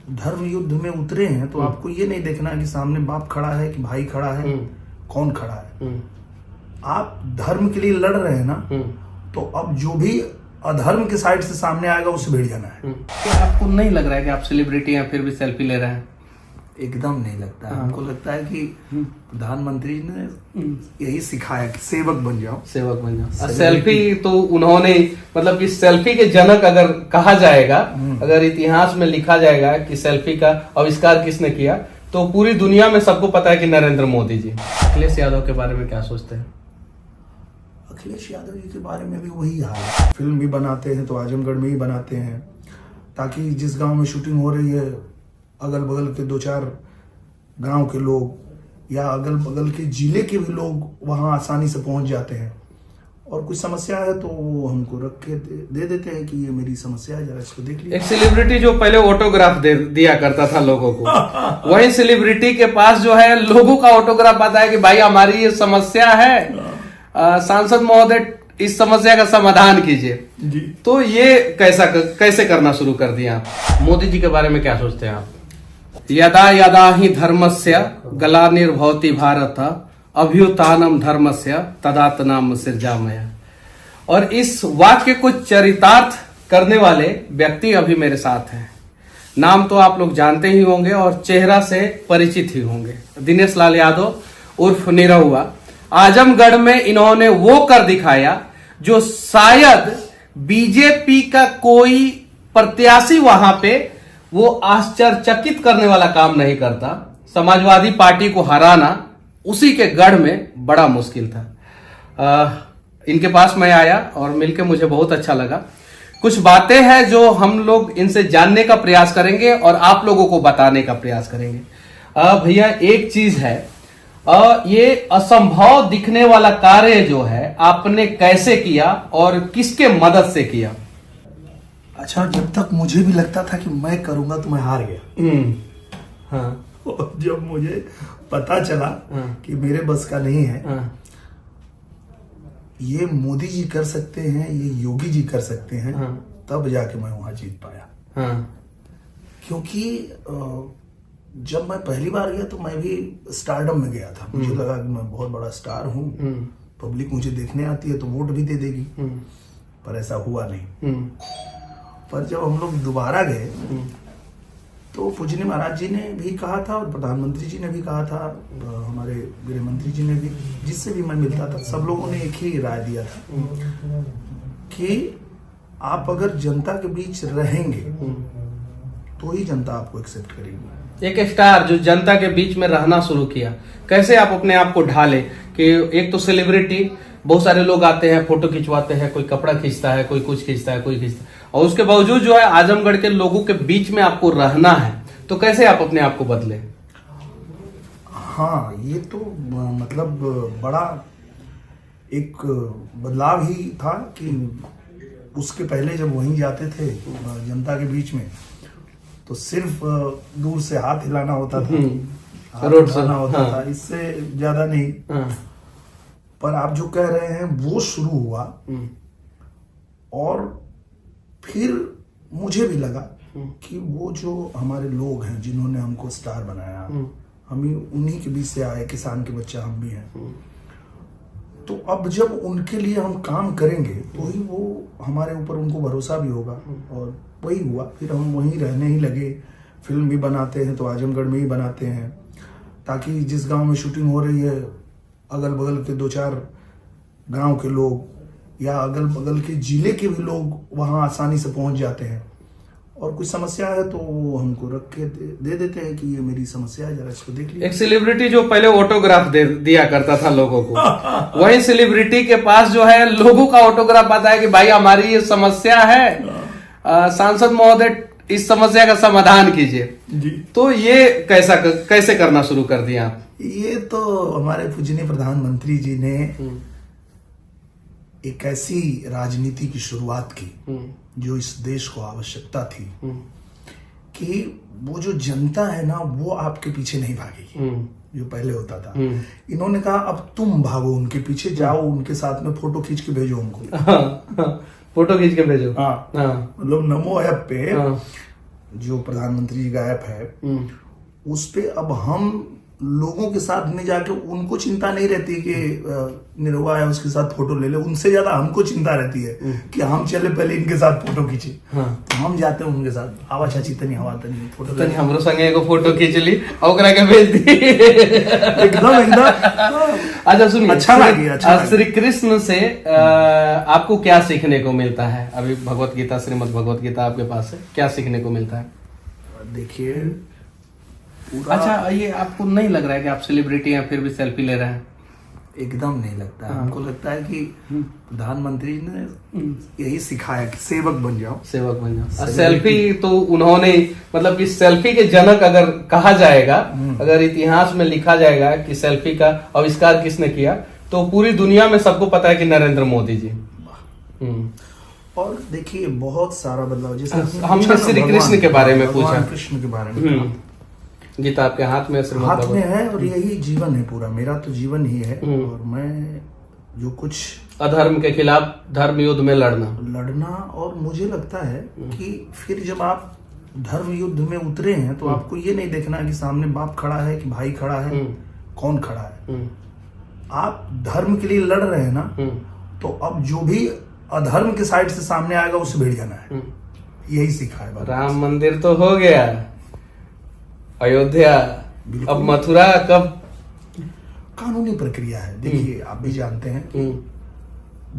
धर्म युद्ध में उतरे हैं तो आपको ये नहीं देखना है कि सामने बाप खड़ा है कि भाई खड़ा है, कौन खड़ा है। आप धर्म के लिए लड़ रहे हैं ना, तो अब जो भी अधर्म के साइड से सामने आएगा उसे भिड़ जाना है। क्या आपको नहीं लग रहा है कि आप सेलिब्रिटी हैं फिर भी सेल्फी ले रहे हैं? एकदम नहीं लगता है। हमको लगता है कि प्रधानमंत्री ने यही सिखाया कि सेवक बन जाओ, सेवक बन जाओ। सेल्फी तो उन्होंने, मतलब कि सेल्फी के जनक अगर कहा जाएगा, अगर इतिहास में लिखा जाएगा कि सेल्फी का आविष्कार किसने किया, तो पूरी दुनिया में सबको पता है कि नरेंद्र मोदी जी। अखिलेश यादव के बारे में क्या सोचते हैं? अखिलेश यादव जी के बारे में भी वही हाल है। फिल्म भी बनाते हैं तो आजमगढ़ में ही बनाते हैं, ताकि जिस गांव में शूटिंग हो रही है अगल बगल के 2-4 गांव के लोग या अगल बगल के जिले के भी लोग वहां आसानी से पहुंच जाते हैं। और कुछ समस्या है तो वो हमको रख के दे देते हैं कि ये मेरी समस्या है, जरा इसको देख लीजिए। एक सेलिब्रिटी जो पहले ऑटोग्राफ दिया करता था लोगों को, वही सेलिब्रिटी के पास जो है लोगों का ऑटोग्राफ आता है कि भाई हमारी ये समस्या है, सांसद महोदय इस समस्या का समाधान कीजिए जी। तो ये कैसे करना शुरू कर दिया आप? मोदी जी के बारे में क्या सोचते हैं आप? यदा यदा ही धर्मस्य ग्लानिर्भवति भारत अभ्युत्थानम धर्मस्य तदात्मनाम सृजामय। और इस वाक्य को चरितार्थ करने वाले व्यक्ति अभी मेरे साथ हैं। नाम तो आप लोग जानते ही होंगे और चेहरा से परिचित ही होंगे। दिनेश लाल यादव उर्फ निरहुआ। आजमगढ़ में इन्होंने वो कर दिखाया जो शायद बीजेपी का कोई प्रत्याशी वहां पे वो आश्चर्यचकित करने वाला काम नहीं करता। समाजवादी पार्टी को हराना उसी के गढ़ में बड़ा मुश्किल था। इनके पास मैं आया और मिलकर मुझे बहुत अच्छा लगा। कुछ बातें हैं जो हम लोग इनसे जानने का प्रयास करेंगे और आप लोगों को बताने का प्रयास करेंगे। भैया एक चीज है, ये असंभव दिखने वाला कार्य जो है आपने कैसे किया और किसके मदद से किया? अच्छा, जब तक मुझे भी लगता था कि मैं करूंगा तो मैं हार गया। हाँ। और जब मुझे पता चला कि मेरे बस का नहीं है, ये मोदी जी कर सकते हैं, ये योगी जी कर सकते हैं, तब जाके मैं वहां जीत पाया। क्योंकि जब मैं पहली बार गया तो मैं भी स्टारडम में गया था। मुझे लगा कि मैं बहुत बड़ा स्टार हूँ, पब्लिक मुझे देखने आती है तो वोट भी दे देगी, पर ऐसा हुआ नहीं। पर जब हम लोग दोबारा गए तो पूजनीय महाराज जी ने भी कहा था और प्रधानमंत्री जी ने भी कहा था, हमारे गृह मंत्री जी ने भी, जिससे भी मैं मिलता था सब लोगों ने एक ही राय दिया था कि आप अगर जनता के बीच रहेंगे तो ही जनता आपको एक्सेप्ट करेगी। एक स्टार जो जनता के बीच में रहना शुरू किया, कैसे आप अपने आप को ढाले? कि एक तो सेलिब्रिटी, बहुत सारे लोग आते हैं, फोटो खिंचवाते हैं, कोई कपड़ा खींचता है, कोई कुछ खींचता है, कोई खींचता है, और उसके बावजूद जो है आजमगढ़ के लोगों के बीच में आपको रहना है, तो कैसे आप अपने आप को बदले? हाँ, ये तो मतलब बड़ा एक बदलाव ही था कि उसके पहले जब वहीं जाते थे जनता के बीच में तो सिर्फ दूर से हाथ हिलाना होता था, हाथ हिलाना होता था, इससे ज्यादा नहीं। पर आप जो कह रहे हैं वो शुरू हुआ और फिर मुझे भी लगा कि वो जो हमारे लोग हैं जिन्होंने हमको स्टार बनाया, हम ही उन्हीं के बीच से आए, किसान के बच्चा हम भी हैं। तो अब जब उनके लिए हम काम करेंगे तो ही वो हमारे ऊपर उनको भरोसा भी होगा, और वही हुआ। फिर हम वहीं रहने ही लगे। फिल्म भी बनाते हैं तो आजमगढ़ में ही बनाते हैं, ताकि जिस गांव में शूटिंग हो रही है अगल बगल के 2-4 गांव के लोग या अगल बगल के जिले के भी लोग वहां आसानी से पहुंच जाते हैं। और कुछ समस्या है तो वो हमको रख के दे देते हैं कि ये मेरी समस्या है, जरा इसको देख लीजिए। एक सेलिब्रिटी जो पहले ऑटोग्राफ दिया करता था लोगों को, वही सेलिब्रिटी के पास जो है लोगों का ऑटोग्राफ आता है कि भाई हमारी ये समस्या है, सांसद महोदय इस समस्या का समाधान कीजिए जी। तो ये कैसे करना शुरू कर दिया आप? ये तो हमारे पूजनीय प्रधानमंत्री जी ने एक ऐसी राजनीति की शुरुआत की जो इस देश को आवश्यकता थी कि वो जो जनता है ना वो आपके पीछे नहीं भागेगी, जो पहले होता था। इन्होंने कहा अब तुम भागो उनके पीछे, जाओ उनके साथ में फोटो खींच के भेजो उनको। फोटो खींच के भेजो। हाँ, मतलब नमो ऐप पे जो प्रधानमंत्री जी का ऐप है, उस पे अब हम लोगों के साथ में जाके उनको चिंता नहीं रहती कि निरहुआ है उसके साथ फोटो ले ले, उनसे ज्यादा हमको चिंता रहती है कि हम चले पहले इनके साथ फोटो खींचे। तो हम जाते हैं उनके साथ, आवा चाची तनी हवा तनी फोटो तनी हमरो संगे एगो फोटो खींच ली और ओकरा के भेज दी। एकदम अच्छा सुनिए, अच्छा लगे। श्री कृष्ण से आपको क्या सीखने को मिलता है? अभी भगवत गीता, श्रीमद् भगवत गीता आपके पास है, क्या सीखने को मिलता है? देखिए, अच्छा, ये आपको नहीं लग रहा है कि आप सेलिब्रिटी हैं फिर भी सेल्फी ले रहे हैं? एकदम नहीं लगता। हमको लगता है कि प्रधानमंत्री ने यही सिखाया कि सेवक बन जाओ, सेवक बन जाओ। सेल्फी तो उन्होंने, मतलब कि सेल्फी के जनक अगर कहा जाएगा, अगर इतिहास में लिखा जाएगा कि सेल्फी का आविष्कार किसने किया, तो पूरी दुनिया में सबको पता है कि नरेंद्र मोदी जी। और देखिए बहुत सारा बदलाव, जैसे हमने श्री कृष्ण के बारे में पूछा, कृष्ण के बारे में गीता आपके हाथ में, हाथ में है, और यही जीवन है पूरा, मेरा तो जीवन ही है। और मैं जो कुछ अधर्म के खिलाफ धर्म युद्ध में लड़ना, और मुझे लगता है कि फिर जब आप धर्म युद्ध में उतरे हैं तो आपको ये नहीं देखना है कि सामने बाप खड़ा है कि भाई खड़ा है, कौन खड़ा है। आप धर्म के लिए लड़ रहे हैं ना, तो अब जो भी अधर्म के साइड से सामने आएगा उसे भिड़ जाना है। यही सीखा है। राम मंदिर तो हो गया, अयोध्या, अब मथुरा कब? कानूनी प्रक्रिया है। देखिए आप भी जानते हैं कि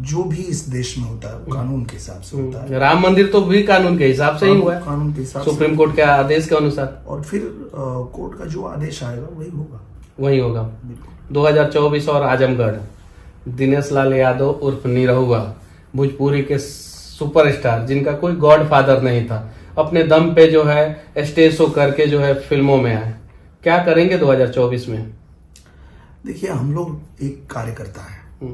जो भी इस देश में होता है वो कानून के हिसाब से होता है। राम मंदिर तो भी कानून के हिसाब से ही हुआ है, कानून के हिसाब से, सुप्रीम कोर्ट के आदेश के अनुसार। और फिर कोर्ट का जो आदेश आएगा वही होगा। 2024 और आजमगढ़, दिनेश लाल यादव उर्फ निरहुआ, भोजपुरी के सुपरस्टार जिनका कोई गॉडफादर नहीं था, अपने दम पे जो है स्टेज शो करके जो है फिल्मों में आए। क्या करेंगे 2024 में? देखिए हम लोग एक कार्यकर्ता है।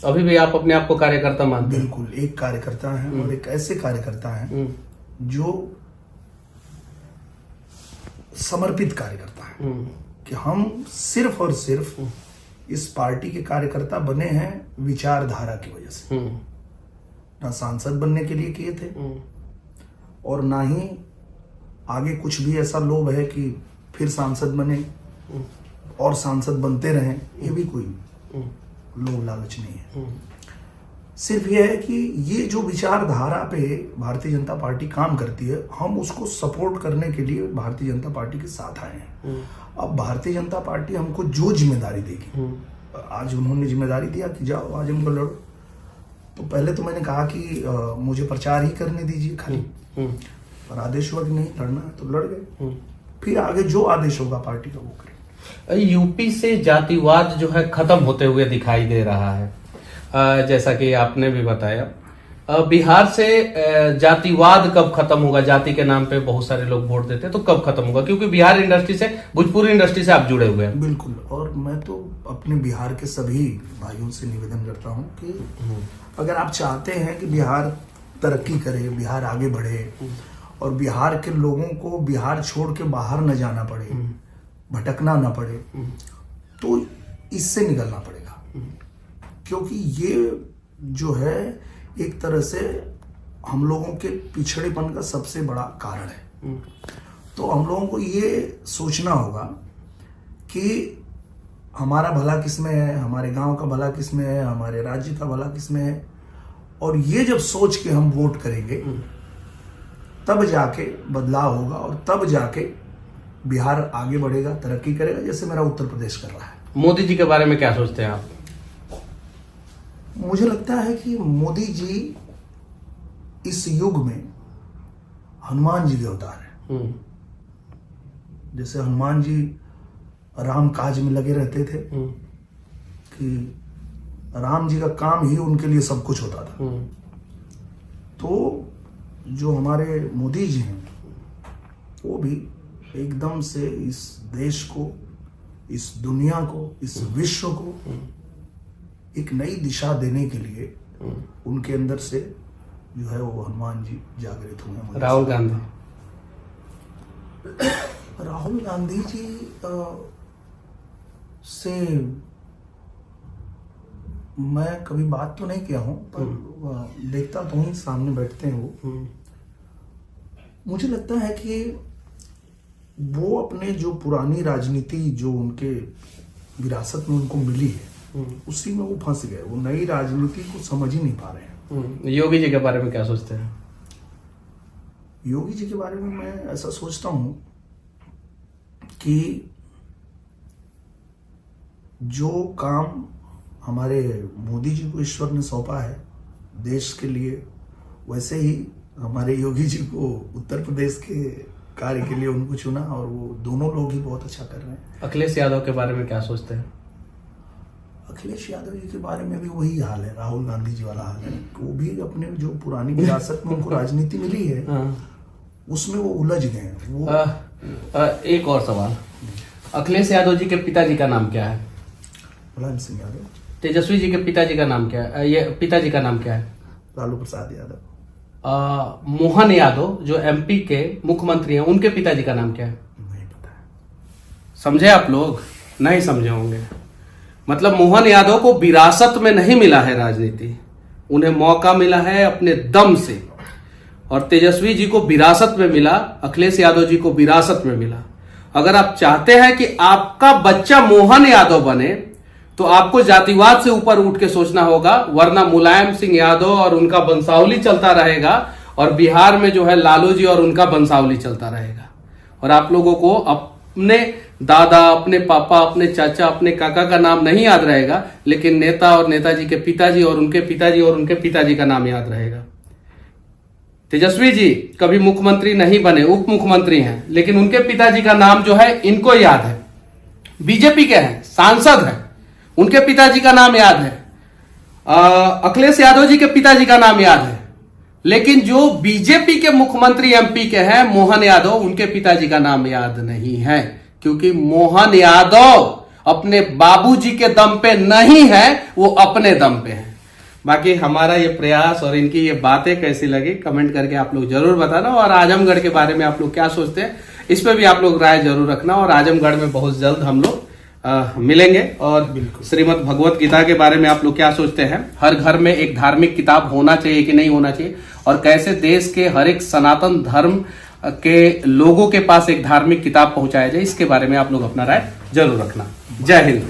अभी भी आप अपने आप को कार्यकर्ता मानते हैं? बिल्कुल, एक कार्यकर्ता है, और एक ऐसे कार्यकर्ता है जो समर्पित कार्यकर्ता है कि हम सिर्फ और सिर्फ इस पार्टी के कार्यकर्ता बने हैं विचारधारा की वजह से। ना सांसद बनने के लिए किए थे, और ना ही आगे कुछ भी ऐसा लोभ है कि फिर सांसद बने और सांसद बनते रहें, ये भी कोई लोभ लालच नहीं है। सिर्फ ये है कि ये जो विचारधारा पे भारतीय जनता पार्टी काम करती है, हम उसको सपोर्ट करने के लिए भारतीय जनता पार्टी के साथ आए हैं। अब भारतीय जनता पार्टी हमको जो जिम्मेदारी देगी, आज उन्होंने जिम्मेदारी दिया कि जाओ आजमगढ़ लड़ो, तो पहले तो मैंने कहा कि मुझे प्रचार ही करने दीजिए खाली, पर आदेश हुआ कि नहीं लड़ना है तो लड़ गए। फिर आगे जो आदेश होगा पार्टी का वो करें। यूपी से जातिवाद जो है खत्म होते हुए दिखाई दे रहा है, जैसा कि आपने भी बताया। बिहार से जातिवाद कब खत्म होगा? जाति के नाम पे बहुत सारे लोग वोट देते हैं, तो कब खत्म होगा? क्योंकि बिहार इंडस्ट्री से, भोजपुरी इंडस्ट्री से आप जुड़े हुए हैं। बिल्कुल, और मैं तो अपने बिहार के सभी भाइयों से निवेदन करता हूँ कि अगर आप चाहते हैं कि बिहार तरक्की करे, बिहार आगे बढ़े, और बिहार के लोगों को बिहार छोड़ के बाहर न जाना पड़े, भटकना ना पड़े, तो इससे निकलना पड़ेगा। क्योंकि ये जो है एक तरह से हम लोगों के पिछड़ेपन का सबसे बड़ा कारण है। तो हम लोगों को ये सोचना होगा कि हमारा भला किसमें है, हमारे गांव का भला किसमें है, हमारे राज्य का भला किसमें है। और ये जब सोच के हम वोट करेंगे तब जाके बदलाव होगा, और तब जाके बिहार आगे बढ़ेगा, तरक्की करेगा, जैसे मेरा उत्तर प्रदेश कर रहा है। मोदी जी के बारे में क्या सोचते हैं आप? मुझे लगता है कि मोदी जी इस युग में हनुमान जी के अवतार है। जैसे हनुमान जी राम काज में लगे रहते थे कि राम जी का काम ही उनके लिए सब कुछ होता था। तो जो हमारे मोदी जी हैं वो भी एकदम से इस देश को, इस दुनिया को, इस विश्व को एक नई दिशा देने के लिए उनके अंदर से जो है वो हनुमान जी जागृत हुए हैं। राहुल गांधी जी से मैं कभी बात तो नहीं किया हूं, पर देखता तो हूँ, सामने बैठते हैं वो। मुझे लगता है कि वो अपने जो पुरानी राजनीति जो उनके विरासत में उनको मिली है उसी में वो फंस गए, वो नई राजनीति को समझ ही नहीं पा रहे हैं। योगी जी के बारे में क्या सोचते हैं? योगी जी के बारे में मैं ऐसा सोचता हूं कि जो काम हमारे मोदी जी को ईश्वर ने सौंपा है देश के लिए, वैसे ही हमारे योगी जी को उत्तर प्रदेश के कार्य के लिए उनको चुना और वो दोनों लोग ही बहुत अच्छा कर रहे हैं। अखिलेश यादव के बारे में क्या सोचते हैं? अखिलेश यादव जी के बारे में भी वही हाल है, राहुल गांधी जी वाला हाल है। वो भी अपने जो पुरानी विरासत में उनको राजनीति मिली है उसमें वो उलझ गए हैं। वो एक और सवाल, अखिलेश यादव जी के पिताजी का नाम क्या है? मुलायम सिंह यादव। तेजस्वी जी के पिताजी का नाम क्या है? ये पिताजी का नाम क्या है? लालू प्रसाद यादव। मोहन यादव जो एमपी के मुख्यमंत्री हैं, उनके पिताजी का नाम क्या है? नहीं पता है। समझे आप लोग? नहीं समझे होंगे। मतलब मोहन यादव को विरासत में नहीं मिला है राजनीति, उन्हें मौका मिला है अपने दम से। और तेजस्वी जी को विरासत में मिला, अखिलेश यादव जी को विरासत में मिला। अगर आप चाहते हैं कि आपका बच्चा मोहन यादव बने तो आपको जातिवाद से ऊपर उठ के सोचना होगा, वरना मुलायम सिंह यादव और उनका वंशावली चलता रहेगा और बिहार में जो है लालू जी और उनका वंशावली चलता रहेगा। और आप लोगों को अपने दादा, अपने पापा, अपने चाचा, अपने काका का नाम नहीं याद रहेगा, लेकिन नेता और नेताजी के पिताजी और उनके पिताजी और उनके पिताजी का नाम याद रहेगा। तेजस्वी जी कभी मुख्यमंत्री नहीं बने, उप मुख्यमंत्री हैं, लेकिन उनके पिताजी का नाम जो है इनको याद है। बीजेपी के हैं, सांसद हैं, उनके पिताजी का नाम याद है। अखिलेश यादव जी के पिताजी का नाम याद है। लेकिन जो बीजेपी के मुख्यमंत्री एमपी के हैं मोहन यादव, उनके पिताजी का नाम याद नहीं है, क्योंकि मोहन यादव अपने बाबूजी के दम पे नहीं है, वो अपने दम पे है। बाकी हमारा ये प्रयास और इनकी ये बातें कैसी लगी कमेंट करके आप लोग जरूर बताना। और आजमगढ़ के बारे में आप लोग क्या सोचते हैं इस पे भी आप लोग राय जरूर रखना। और आजमगढ़ में बहुत जल्द हम लोग मिलेंगे। और श्रीमद् भगवत गीता के बारे में आप लोग क्या सोचते हैं? हर घर में एक धार्मिक किताब होना चाहिए कि नहीं होना चाहिए? और कैसे देश के हर एक सनातन धर्म के लोगों के पास एक धार्मिक किताब पहुंचाया जाए, इसके बारे में आप लोग अपना राय जरूर रखना। जय हिंद।